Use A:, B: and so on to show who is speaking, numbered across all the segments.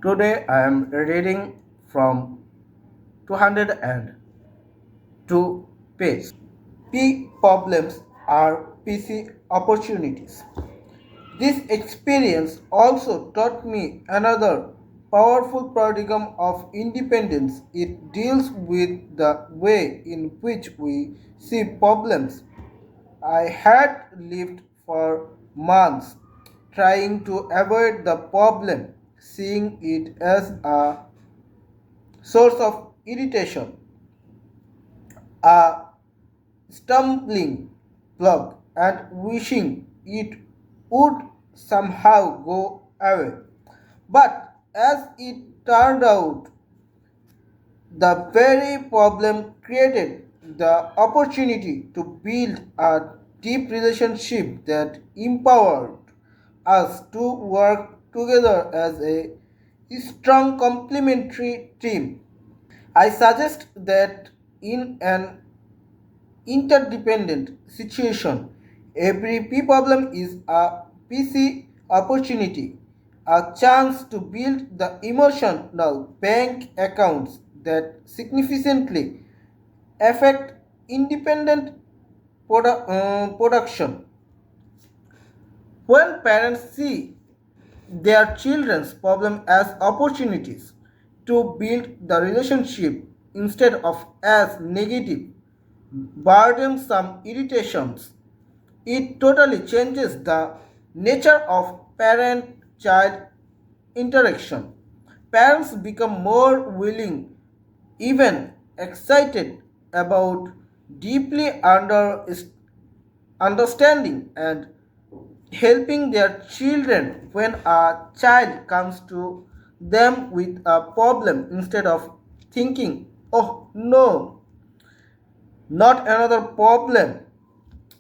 A: Today I am reading from 202 page. P problems are PC opportunities. This experience also taught me another powerful paradigm of independence. It deals with the way in which we see problems. I had lived for months trying to avoid the problem, seeing it as a source of irritation, a stumbling block, and wishing it would somehow go away. But as it turned out, the very problem created the opportunity to build a deep relationship that empowered us to work together as a strong complementary team. I suggest that in an interdependent situation, every P problem is a PC opportunity, a chance to build the emotional bank accounts that significantly affect independent production. When parents see their children's problem as opportunities to build the relationship instead of as negative, burdensome irritations, it totally changes the nature of parent child interaction. Parents become more willing, even excited about deeply understanding and helping their children when a child comes to them with a problem instead of thinking, oh no, not another problem.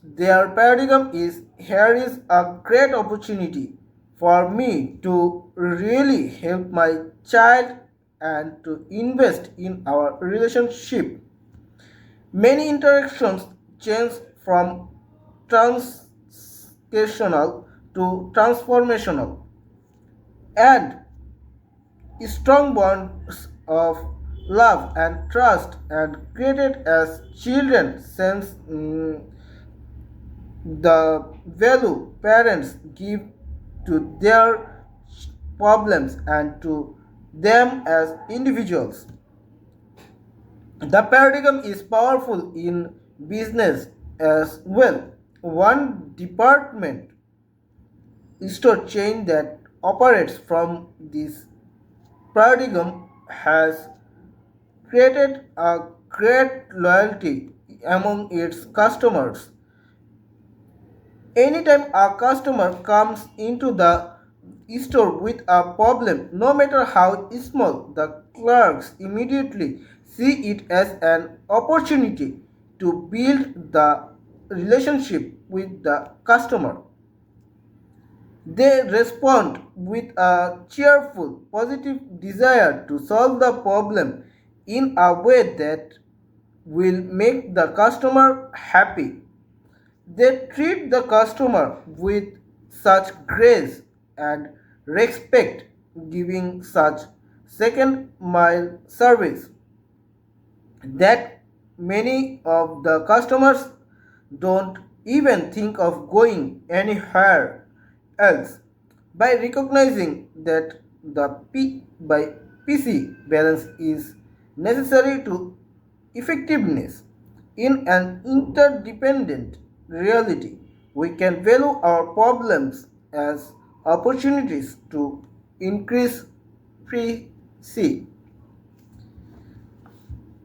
A: Their paradigm is here is a great opportunity for me to really help my child and to invest in our relationship. Many interactions change from transactional to transformational, and strong bonds of love and trust and created as children sense the value parents give to their problems and to them as individuals. The paradigm is powerful in business as well. One department store chain that operates from this paradigm has created a great loyalty among its customers. Anytime a customer comes into the store with a problem, no matter how small, the clerks immediately see it as an opportunity to build the relationship with the customer. They respond with a cheerful, positive desire to solve the problem in a way that will make the customer happy. They treat the customer with such grace and respect, giving such second mile service that many of the customers don't even think of going anywhere else. By recognizing that the P by PC balance is necessary to effectiveness in an interdependent reality, we can value our problems as opportunities to increase free C.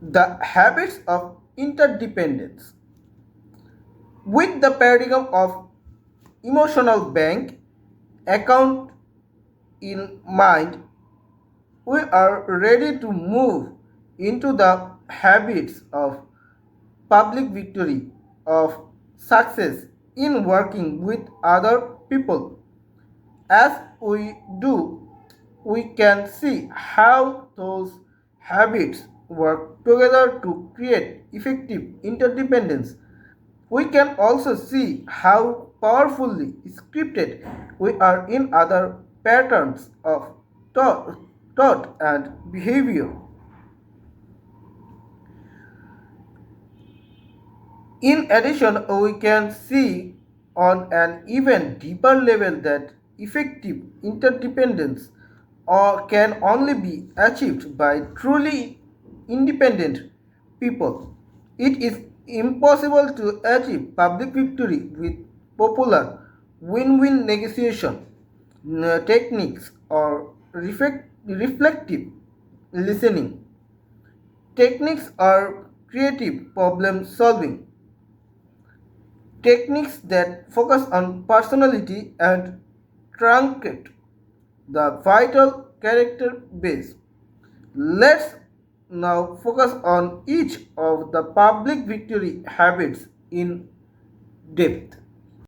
A: The habits of interdependence. With the paradigm of emotional bank account in mind, we are ready to move into the habits of public victory, of success in working with other people. As we do, we can see how those habits work together to create effective interdependence. We can also see how powerfully scripted we are in other patterns of thought. thought, and behavior. In addition, we can see on an even deeper level that effective interdependence or can only be achieved by truly independent people. It is impossible to achieve public victory with popular win-win negotiation techniques or reflective listening. Techniques are creative problem solving techniques that focus on personality and truncate the vital character base. Let's now focus on each of the public victory habits in depth.